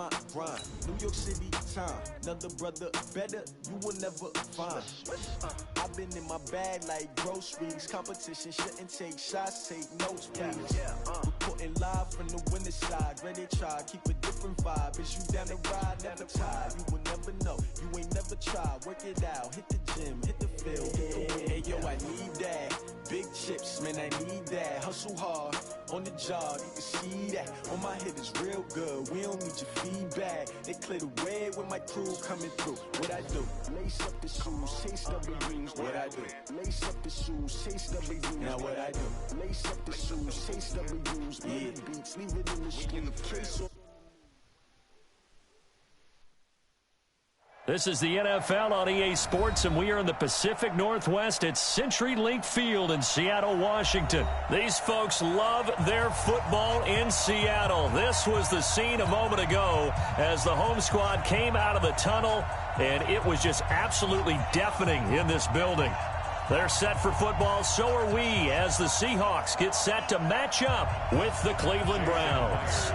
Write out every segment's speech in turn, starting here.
my grind. New York City time, another brother better, you will never find. I've been in my bag like groceries. Competition shouldn't take shots, take notes, please. Reporting live from the winter side. Ready to try, keep a different vibe. Is you down the ride, never tired. You will never know, you ain't never tried. Work it out, hit the gym, hit the field. Hey yo, I need that. Big chips, man, I need that. Hustle hard, on the job, you can see that. On my head is real good, we don't need your feedback. They clear the way with my crew coming through. What I do? Lace up the shoes, chase W's. What I do? Lace up the shoes, chase W's. Now what I do? Lace up the shoes, chase W's. Yeah, beats, leave it in the street. Case or This is the NFL on EA Sports, and we are in the Pacific Northwest at CenturyLink Field in Seattle, Washington. These folks love their football in Seattle. This was the scene a moment ago as the home squad came out of the tunnel, and it was just absolutely deafening in this building. They're set for football, so are we, as the Seahawks get set to match up with the Cleveland Browns.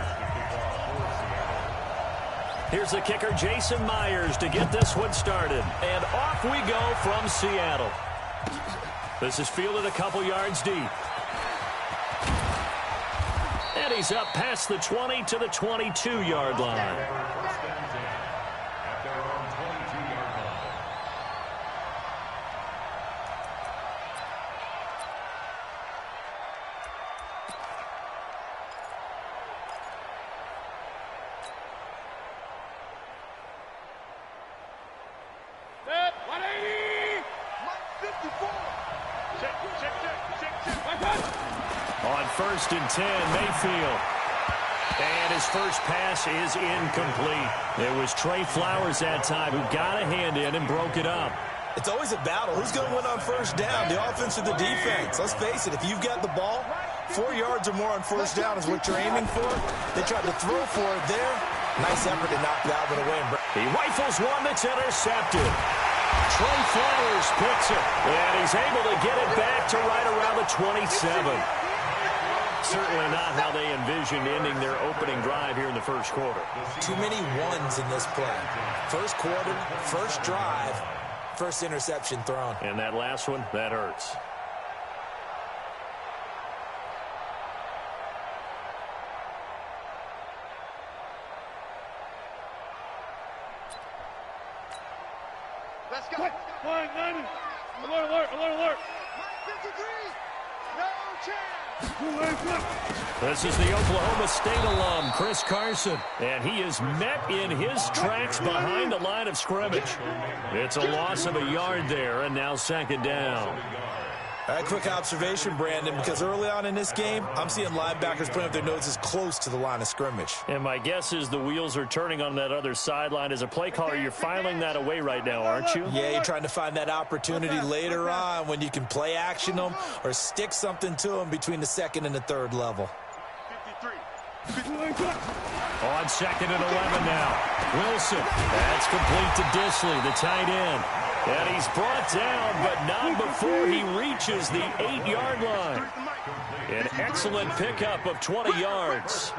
Here's the kicker, Jason Myers, to get this one started. And off we go from Seattle. This is fielded a couple yards deep. And he's up past the 20 to the 22-yard line. On 1st and 10, Mayfield. And his first pass is incomplete. It was Trey Flowers that time who got a hand in and broke it up. It's always a battle. Who's going to win on first down, the offense or the defense? Let's face it, if you've got the ball, 4 yards or more on first down is what you're aiming for. They tried to throw for it there. Nice effort to knock Dalvin away. He rifles one that's intercepted. Trey Flowers picks it, and he's able to get it back to right around the 27. Certainly not how they envisioned ending their opening drive here in the first quarter. Too many ones in this play. First quarter, first drive, first interception thrown. And that last one, that hurts. Let's go. Fine, 90. Alert, alert, alert, alert. 53. No chance. This is the Oklahoma State alum, Chris Carson. And he is met in his tracks behind the line of scrimmage. It's a loss of a yard there, and now second down. A quick observation, Brandon, because early on in this game, I'm seeing linebackers putting up their noses close to the line of scrimmage. And my guess is the wheels are turning on that other sideline. As a play caller, you're filing that away right now, aren't you? Yeah, you're trying to find that opportunity later on when you can play action them or stick something to them between the second and the third level. 53. On 2nd and 11 now. Wilson. That's complete to Disley, the tight end. And he's brought down, but not before he reaches the 8-yard line. An excellent pickup of 20 yards.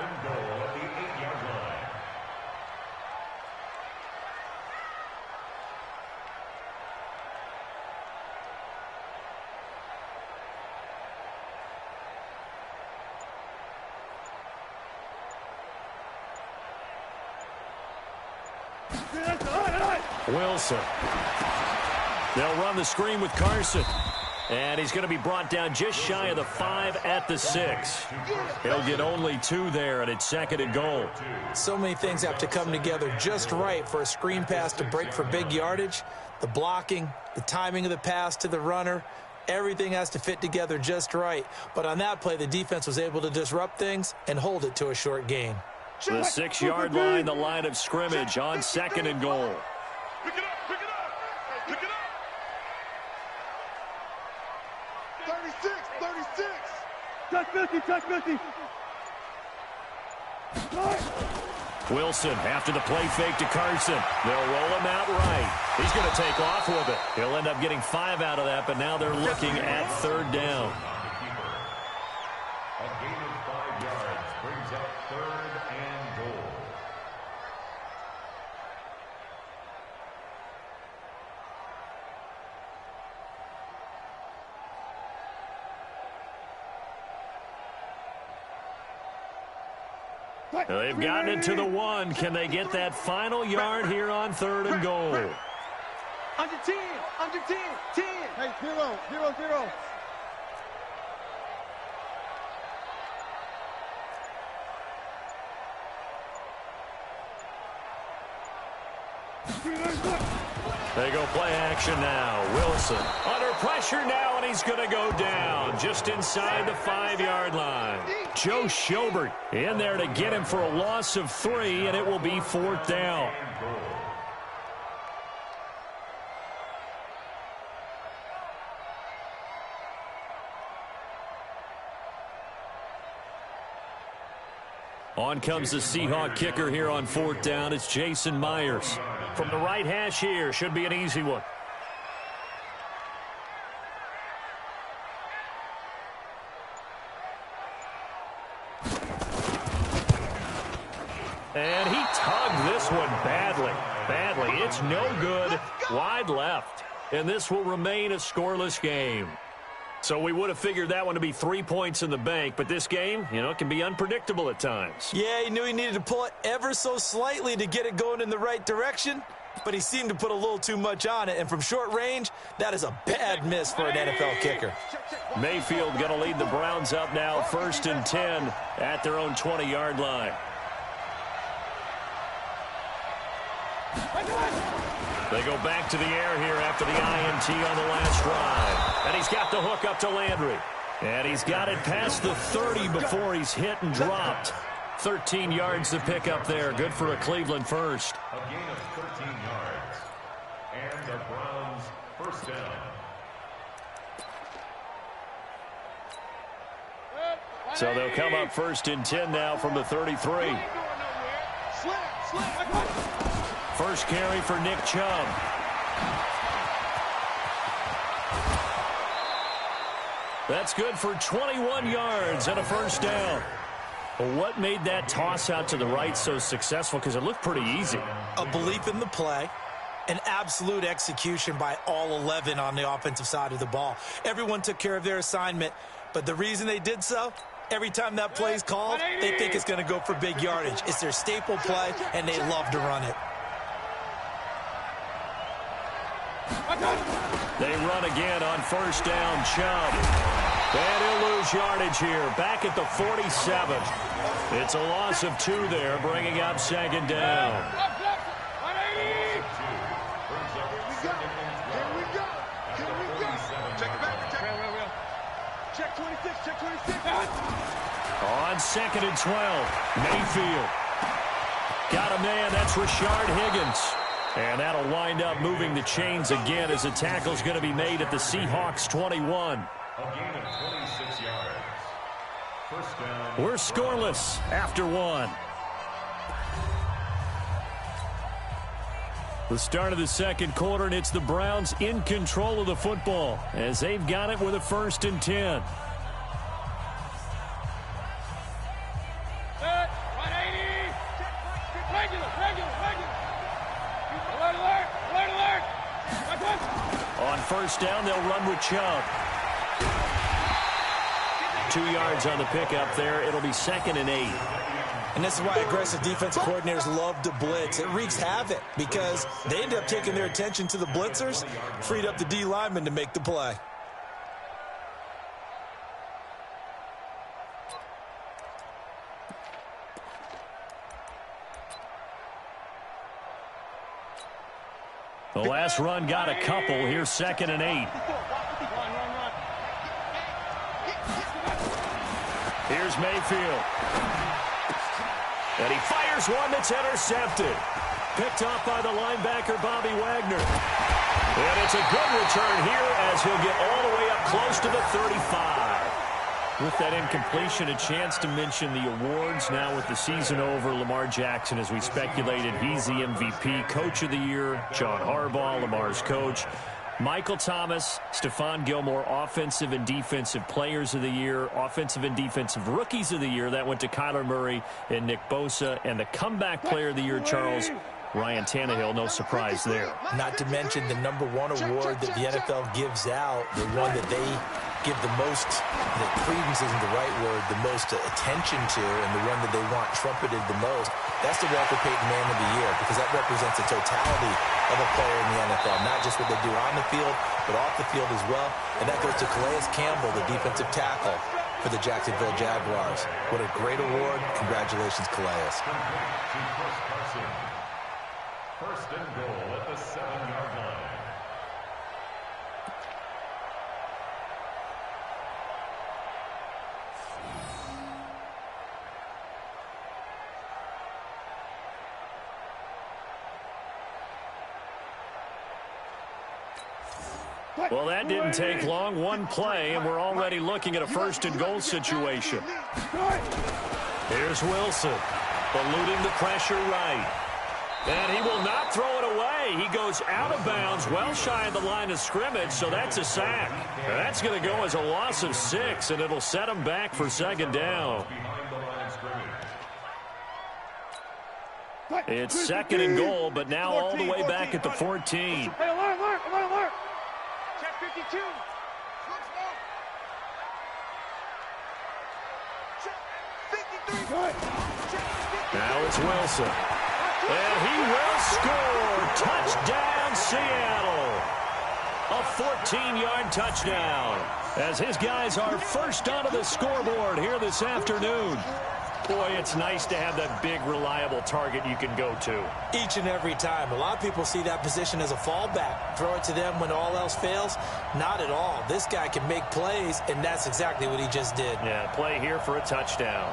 Wilson. They'll run the screen with Carson. And he's going to be brought down just shy of the 5 at the 6. He'll get only 2 there, and it's 2nd and goal. So many things have to come together just right for a screen pass to break for big yardage. The blocking, the timing of the pass to the runner, everything has to fit together just right. But on that play, the defense was able to disrupt things and hold it to a short gain. The 6-yard line, the line of scrimmage on 2nd and goal. Pick it up, pick it up, pick it up. 36, 36. Touch 50, touch 50. Wilson after the play fake to Carson. They'll roll him out right. He's going to take off with it. He'll end up getting 5 out of that, but now they're looking at 3rd down. A gain of 5 yards brings up 3rd and goal. They've gotten it to the 1. Can they get that final yard here on 3rd and goal? Under 10, under 10, 10. Hey, 0, 0, 0. They go play action now. Wilson under pressure now, and he's going to go down just inside the 5-yard line. Joe Schobert in there to get him for a loss of 3, and it will be 4th down. On comes the Seahawk kicker here on 4th down. It's Jason Myers. From the right hash here, should be an easy one. And he tugged this one badly. It's no good. Wide left. And this will remain a scoreless game. So we would have figured that one to be 3 points in the bank, but this game, it can be unpredictable at times. Yeah, he knew he needed to pull it ever so slightly to get it going in the right direction, but he seemed to put a little too much on it, and from short range, that is a bad miss for an NFL kicker. Mayfield going to lead the Browns up now, 1st and 10 at their own 20-yard line. They go back to the air here after the INT on the last drive. And he's got the hook up to Landry. And he's got it past the 30 before he's hit and dropped. 13 yards to pick up there. Good for a Cleveland first. A gain of 13 yards. And the Browns first down. So they'll come up 1st and 10 now from the 33. First carry for Nick Chubb. That's good for 21 yards and a first down. Well, what made that toss out to the right so successful? Because it looked pretty easy. A belief in the play, an absolute execution by all 11 on the offensive side of the ball. Everyone took care of their assignment, but the reason they did so, every time that play is called, they think it's going to go for big yardage. It's their staple play, and they love to run it. They run again on first down. Chubb. And he'll lose yardage here. Back at the 47. It's a loss of 2 there, bringing up 2nd down. Here we go. Check it back. Check 26. Check 26. On 2nd and 12. Mayfield. Got a man. That's Rashard Higgins. And that'll wind up moving the chains again as a tackle's going to be made at the Seahawks 21. A gain of 26 yards. First down. We're scoreless after 1. The start of the 2nd quarter, and it's the Browns in control of the football as they've got it with a 1st and 10. On first down, they'll run with Chubb. 2 yards on the pickup there. It'll be 2nd and 8. And this is why aggressive defensive coordinators love to blitz. It wreaks havoc because they end up taking their attention to the blitzers, freed up the D lineman to make the play. The last run got a couple. Here's 2nd and 8. Here's Mayfield. And he fires one that's intercepted. Picked off by the linebacker, Bobby Wagner. And it's a good return here as he'll get all the way up close to the 35. With that incompletion, a chance to mention the awards. Now with the season over, Lamar Jackson, as we speculated, he's the MVP. Coach of the Year, John Harbaugh, Lamar's coach. Michael Thomas, Stephon Gilmore, Offensive and Defensive Players of the Year, Offensive and Defensive Rookies of the Year. That went to Kyler Murray and Nick Bosa. And the Comeback Player of the Year, Charles, Ryan Tannehill, no surprise there. Not to mention the #1 award that the NFL gives out, the one that they give the most, the credence isn't the right word, the most attention to, and the one that they want trumpeted the most, that's the Walter Payton Man of the Year, because that represents the totality of a player in the NFL, not just what they do on the field, but off the field as well. And that goes to Calais Campbell, the defensive tackle for the Jacksonville Jaguars. What a great award. Congratulations, Calais. First and goal at the 7-yard line. Well, that didn't take long. One play, and we're already looking at a first-and-goal situation. Here's Wilson, eluding the pressure right. And he will not throw it away. He goes out of bounds, well shy of the line of scrimmage, so that's a sack. And that's going to go as a loss of 6, and it'll set him back for second down. It's second and goal, but now all the way back at the 14. Alert. Check 52. Now it's Wilson. And he will score. Touchdown, Seattle. A 14-yard touchdown as his guys are first onto the scoreboard here this afternoon. Boy, it's nice to have that big, reliable target you can go to. Each and every time. A lot of people see that position as a fallback. Throw it to them when all else fails. Not at all. This guy can make plays, and that's exactly what he just did. Yeah, play here for a touchdown.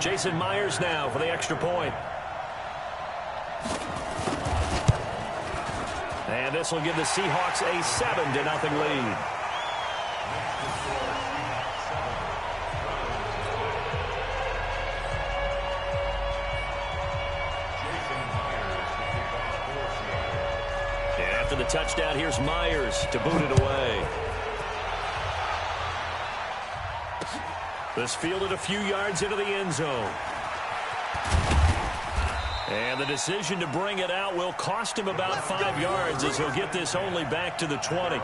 Jason Myers now for the extra point. And this will give the Seahawks a 7-0 lead. And after the touchdown, here's Myers to boot it away. This fielded a few yards into the end zone. And the decision to bring it out will cost him about 5 yards as he'll get this only back to the 20.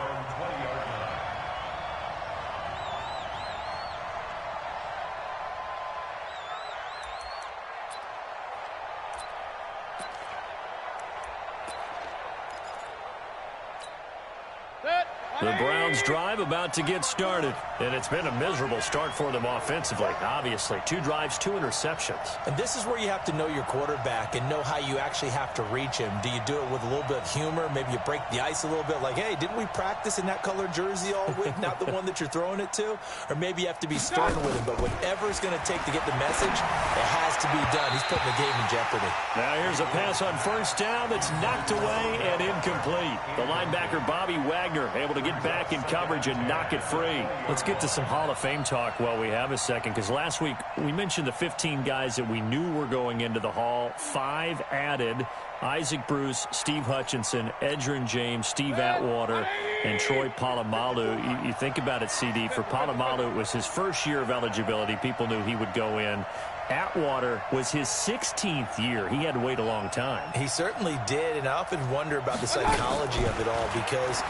The Browns drive about to get started, and it's been a miserable start for them offensively. Obviously, 2 drives, 2 interceptions. And this is where you have to know your quarterback and know how you actually have to reach him. Do you do it with a little bit of humor? Maybe you break the ice a little bit, like, hey, didn't we practice in that colored jersey all week, not the one that you're throwing it to? Or maybe you have to be stern with him, but whatever it's going to take to get the message, it has to be done. He's putting the game in jeopardy. Now here's a pass on first down that's knocked away and incomplete. The linebacker, Bobby Wagner, able to get back in coverage and knock it free. Let's get to some Hall of Fame talk while we have a second, because last week we mentioned the 15 guys that we knew were going into the Hall. 5 added: Isaac Bruce, Steve Hutchinson, Edgerrin James, Steve Atwater, and Troy Polamalu. You think about it, CD. For Polamalu, it was his first year of eligibility. People knew he would go in. Atwater was his 16th year. He had to wait a long time. He certainly did, and I often wonder about the psychology of it all, because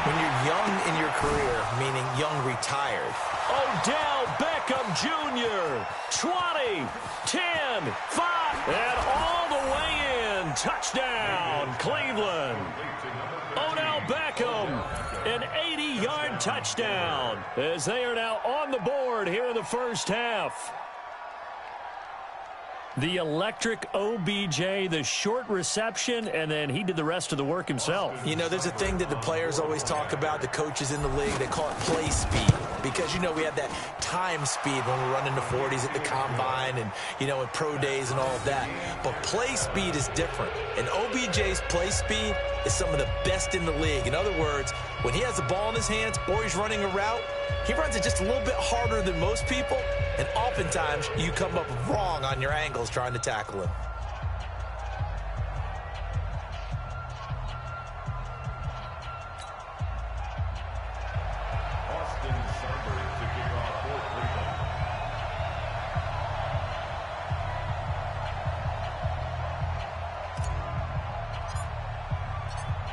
when you're young in your career, meaning young retired. Odell Beckham Jr., 20, 10, 5, and all the way in. Touchdown, Cleveland. Odell Beckham, an 80-yard touchdown, as they are now on the board here in the first half. The electric OBJ, the short reception, and then he did the rest of the work himself. You know, there's a thing that the players always talk about, the coaches in the league, they call it play speed. Because, you know, we have that time speed when we're running the 40s at the combine and, you know, at pro days and all of that. But play speed is different. And OBJ's play speed is some of the best in the league. In other words, when he has the ball in his hands or he's running a route, he runs it just a little bit harder than most people. And oftentimes, you come up wrong on your angles trying to tackle him.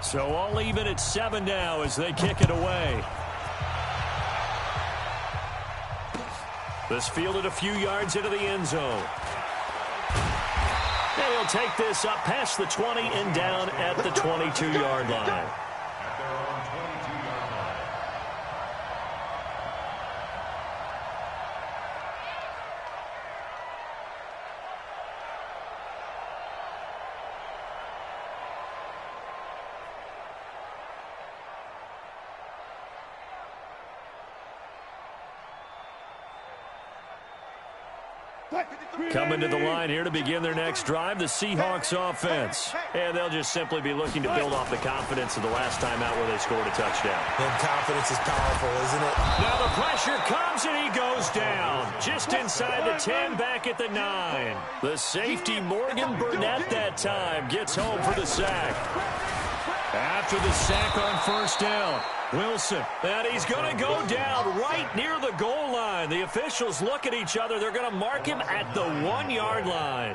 So all even at 7 now as they kick it away. This fielded a few yards into the end zone. And he'll take this up past the 20 and down at the 22-yard line. Coming to the line here to begin their next drive, the Seahawks offense. And they'll just simply be looking to build off the confidence of the last time out where they scored a touchdown. And confidence is powerful, isn't it? Now the pressure comes and he goes down. Just inside the 10, back at the 9. The safety, Morgan Burnett, that time gets home for the sack. After the sack on first down, Wilson, and he's going to go down right near the goal line. The officials look at each other. They're going to mark him at the 1-yard line.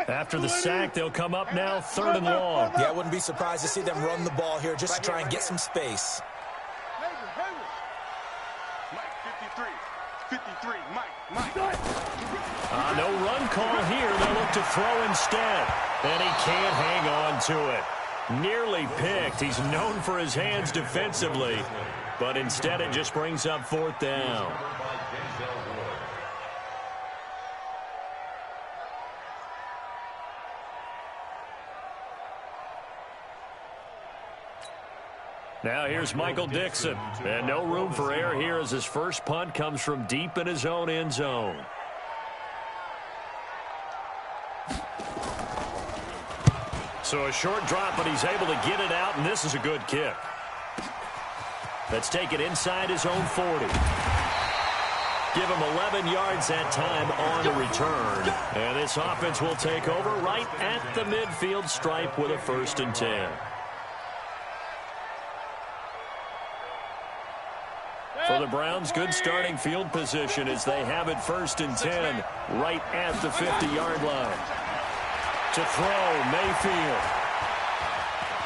After the sack, they'll come up now 3rd and long. Yeah, I wouldn't be surprised to see them run the ball here just to try and get some space. Mike, 53, Mike. No run call here. They'll look to throw instead. And he can't hang on to it. Nearly picked. He's known for his hands defensively. But instead it just brings up 4th down. Now here's Michael Dixon. And no room for error here as his first punt comes from deep in his own end zone. So a short drop, but he's able to get it out, and this is a good kick. Let's take it inside his own 40. Give him 11 yards that time on the return. And this offense will take over right at the midfield stripe with a 1st and 10. For the Browns, good starting field position as they have it 1st and 10 right at the 50-yard line. To throw, Mayfield.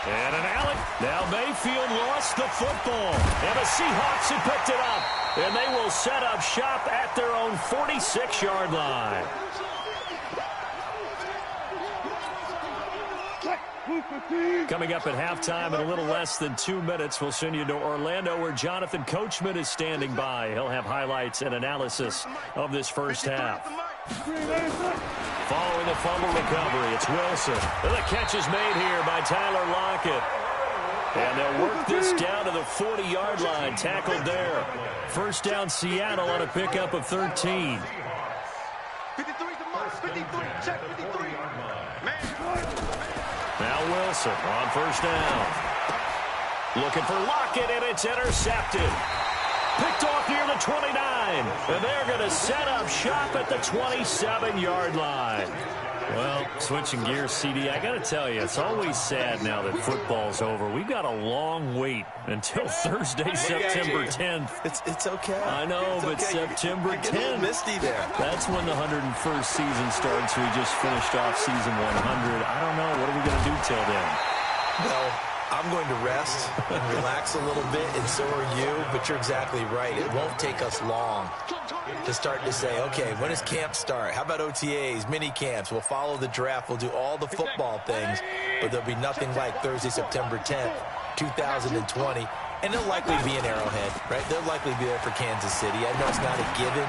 And an alley. Now Mayfield lost the football. And the Seahawks have picked it up. And they will set up shop at their own 46-yard line. Coming up at halftime in a little less than 2 minutes, we'll send you to Orlando where Jonathan Coachman is standing by. He'll have highlights and analysis of this first half. Following the fumble recovery, it's Wilson. And the catch is made here by Tyler Lockett. And they'll work this down to the 40-yard line, tackled there. First down, Seattle on a pickup of 13. 53 to Mark, 53, check 53. Now Wilson on first down. Looking for Lockett, and it's intercepted. Picked off near the 29. And they're going to set up shop at the 27-yard line. Well, switching gears, CD, I got to tell you, it's always sad now that football's over. We've got a long wait until Thursday, September 10th. It's okay. I know, but okay. September 10th. Misty there. That's when the 101st season starts. We just finished off season 100. I don't know. What are we going to do till then? Well, I'm going to rest and relax a little bit, and so are you, but you're exactly right. It won't take us long to start to say, okay, when does camp start? How about OTAs, mini camps? We'll follow the draft. We'll do all the football things, but there'll be nothing like Thursday, September 10th, 2020, and they'll likely be in Arrowhead, right? They'll likely be there for Kansas City. I know it's not a given,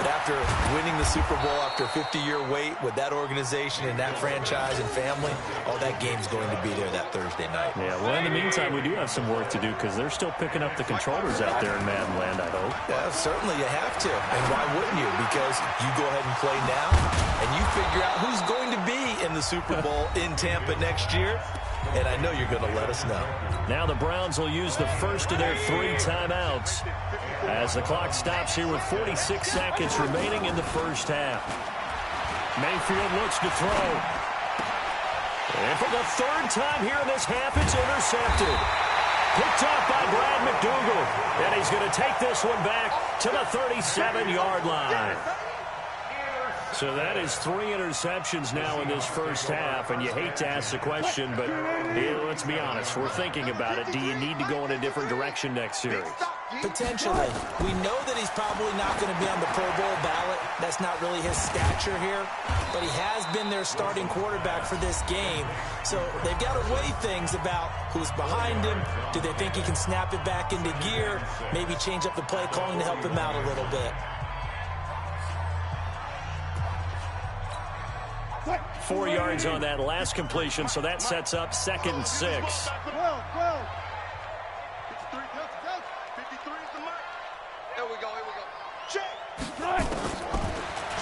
but after winning the Super Bowl, after a 50-year wait with that organization and that franchise and family, all that game's going to be there that Thursday night. Yeah, well, in the meantime, we do have some work to do because they're still picking up the controllers out there in Madden land, I hope. Yeah, certainly you have to. And why wouldn't you? Because you go ahead and play now, and you figure out who's going to be in the Super Bowl in Tampa next year. And I know you're going to let us know. Now the Browns will use the first of their 3 timeouts as the clock stops here with 46 seconds remaining in the first half. Mayfield looks to throw. And for the 3rd time here in this half, it's intercepted. Picked off by Brad McDougal. And he's going to take this one back to the 37-yard line. So that is 3 interceptions now in this first half, and you hate to ask the question, but let's be honest, we're thinking about it. Do you need to go in a different direction next series? Potentially. We know that he's probably not going to be on the Pro Bowl ballot. That's not really his stature here, but he has been their starting quarterback for this game. So they've got to weigh things about who's behind him. Do they think he can snap it back into gear? Maybe change up the play calling to help him out a little bit. 4 yards on that last completion, so that sets up 2nd and 6.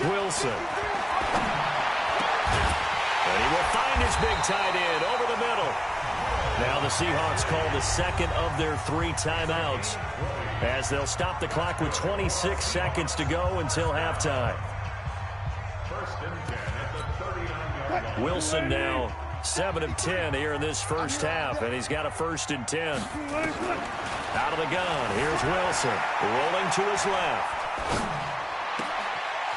Wilson. And he will find his big tight end over the middle. Now the Seahawks call the second of their 3 timeouts as they'll stop the clock with 26 seconds to go until halftime. Wilson now 7 of 10 here in this first half, and he's got a 1st and 10. Out of the gun, here's Wilson, rolling to his left.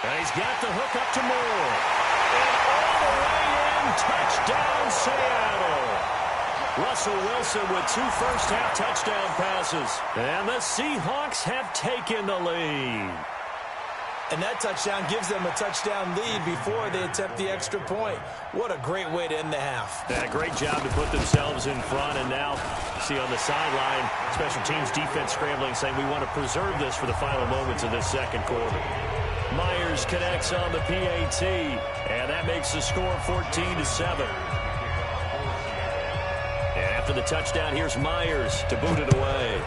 And he's got the hook up to Moore. And all the way in, touchdown Seattle. Russell Wilson with 2 first-half touchdown passes. And the Seahawks have taken the lead. And that touchdown gives them a touchdown lead before they attempt the extra point. What a great way to end the half. Yeah, great job to put themselves in front. And now, see on the sideline, special teams defense scrambling, saying we want to preserve this for the final moments of this second quarter. Myers connects on the PAT, and that makes the score 14-7. And after the touchdown, here's Myers to boot it away.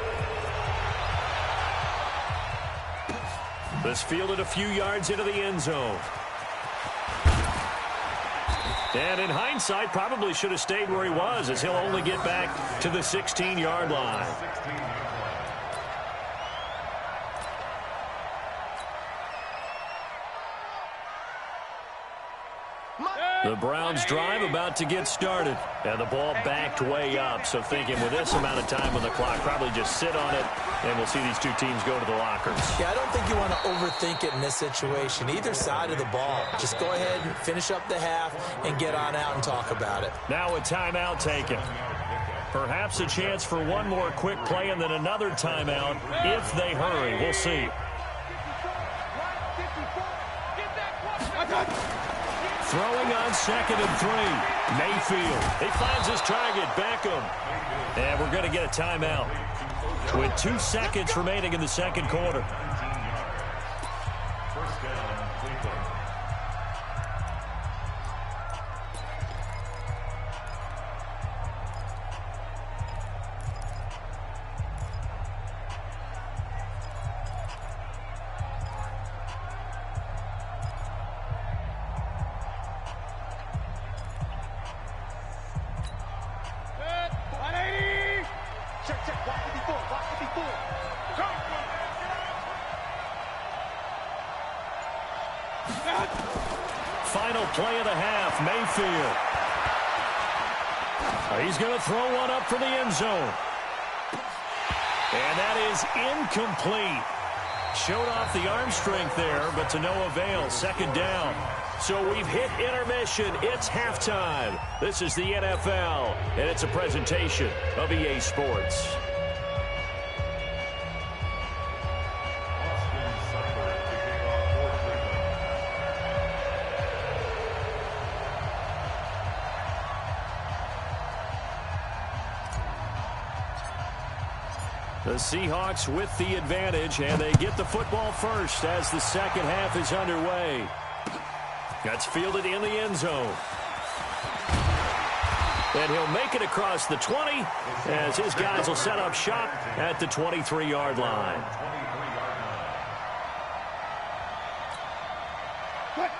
This fielded a few yards into the end zone. And in hindsight, probably should have stayed where he was, as he'll only get back to the 16-yard line. The Browns drive about to get started. And the ball backed way up. So thinking with this amount of time on the clock, probably just sit on it, and we'll see these two teams go to the lockers. Yeah, I don't think you want to overthink it in this situation. Either side of the ball. Just go ahead and finish up the half and get on out and talk about it. Now a timeout taken. Perhaps a chance for one more quick play and then another timeout if they hurry. We'll see. Throwing on 2nd and 3. Mayfield. He finds his target. Beckham. And we're going to get a timeout with 2 seconds remaining in the second quarter. Final play of the half, Mayfield. He's going to throw one up for the end zone. And that is incomplete. Showed off the arm strength there, but to no avail. 2nd down. So we've hit intermission. It's halftime. This is the NFL, and it's a presentation of EA Sports. The Seahawks with the advantage, and they get the football first as the second half is underway. That's fielded in the end zone. And he'll make it across the 20 as his guys will set up shop at the 23-yard line.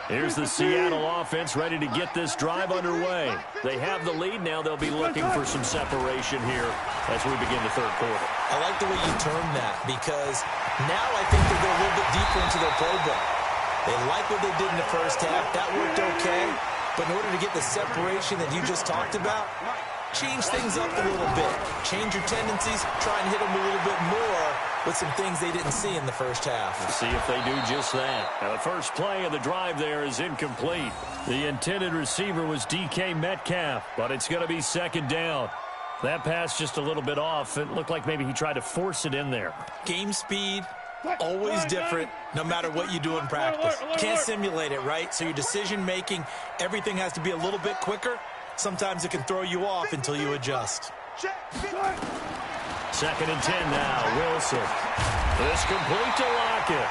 Here's the Seattle offense ready to get this drive underway. They have the lead. Now they'll be looking for some separation here as we begin the third quarter. I like the way you termed that, because now I think they go a little bit deeper into their playbook. They like what they did in the first half. That worked okay. But in order to get the separation that you just talked about, change things up a little bit. Change your tendencies. Try and hit them a little bit more with some things they didn't see in the first half. Let's see if they do just that. Now, the first play of the drive there is incomplete. The intended receiver was DK Metcalf, but it's going to be second down. That pass just a little bit off. It looked like maybe he tried to force it in there. Game speed, always different, no matter what you do in practice. Can't simulate it, right? So your decision-making, everything has to be a little bit quicker. Sometimes it can throw you off until you adjust. Second and 10 now, Wilson. This complete to Lockett.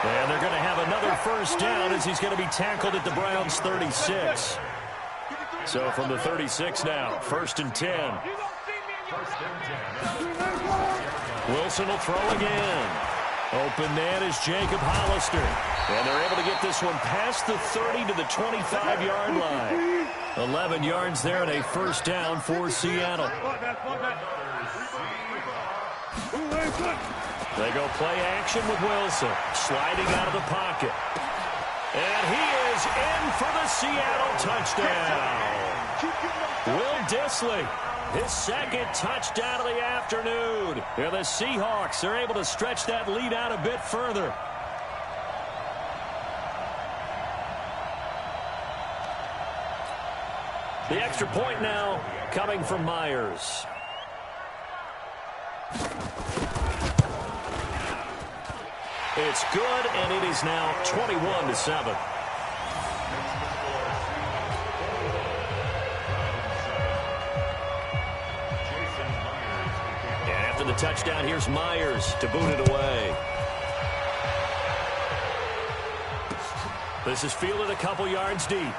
And they're going to have another first down as he's going to be tackled at the Browns' 36. So from the 36 now, first and 10. Wilson will throw again. Open man is Jacob Hollister. And they're able to get this one past the 30 to the 25-yard line. 11 yards there and a first down for Seattle. They go play action with Wilson. Sliding out of the pocket. And he is in for the Seattle touchdown. Will Dissly, his second touchdown of the afternoon. And the Seahawks are able to stretch that lead out a bit further. The extra point now coming from Myers. It's good, and it is now 21-7. And after the touchdown, here's Myers to boot it away. This is fielded a couple yards deep.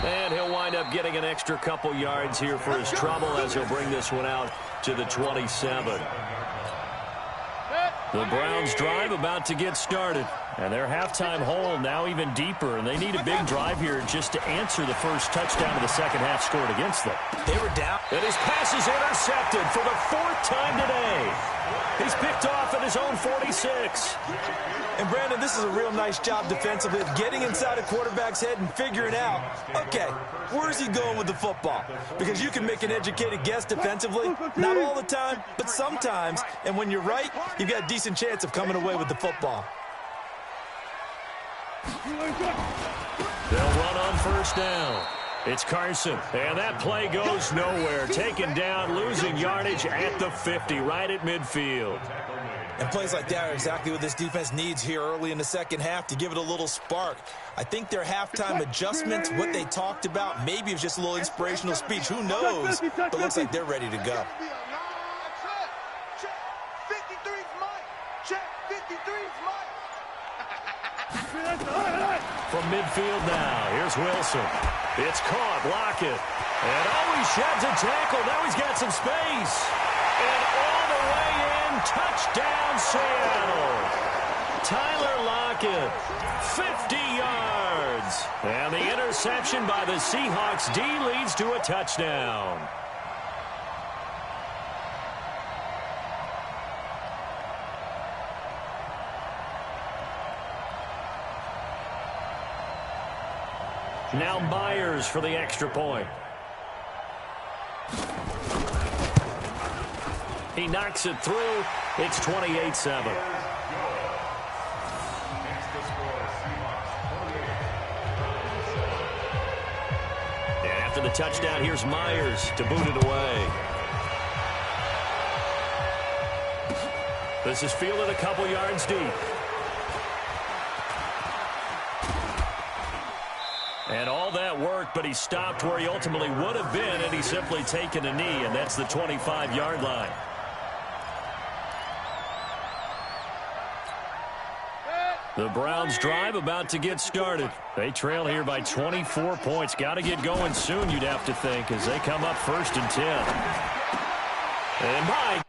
And he'll wind up getting an extra couple yards here for his trouble as he'll bring this one out to the 27. The Browns drive about to get started. And their halftime hole now even deeper. And they need a big drive here just to answer the first touchdown of the second half scored against them. They were down. And his pass is intercepted for the fourth time today. He's picked off at his own 46. And, Brandon, this is a real nice job defensively of getting inside a quarterback's head and figuring out, okay, where's he going with the football? Because you can make an educated guess defensively, not all the time, but sometimes. And when you're right, you've got a decent chance of coming away with the football. They'll run on first down. It's Carson, and that play goes nowhere. Taken down, losing yardage at the 50, right at midfield. And plays like that are exactly what this defense needs here early in the second half to give it a little spark. I think their halftime adjustments, what they talked about, maybe it was just a little inspirational speech. Who knows? But it looks like they're ready to go. From midfield now, here's Wilson. It's caught, Lockett. And he sheds a tackle. Now he's got some space. And all the way in, touchdown Seattle. Tyler Lockett, 50 yards. And the interception by the Seahawks D leads to a touchdown. Now Myers for the extra point. He knocks it through. It's 28-7. And after the touchdown, here's Myers to boot it away. This is fielded a couple yards deep. And all that work, but he stopped where he ultimately would have been, and he's simply taken a knee, and that's the 25-yard line. The Browns drive about to get started. They trail here by 24 points. Got to get going soon, you'd have to think, as they come up first and 10. And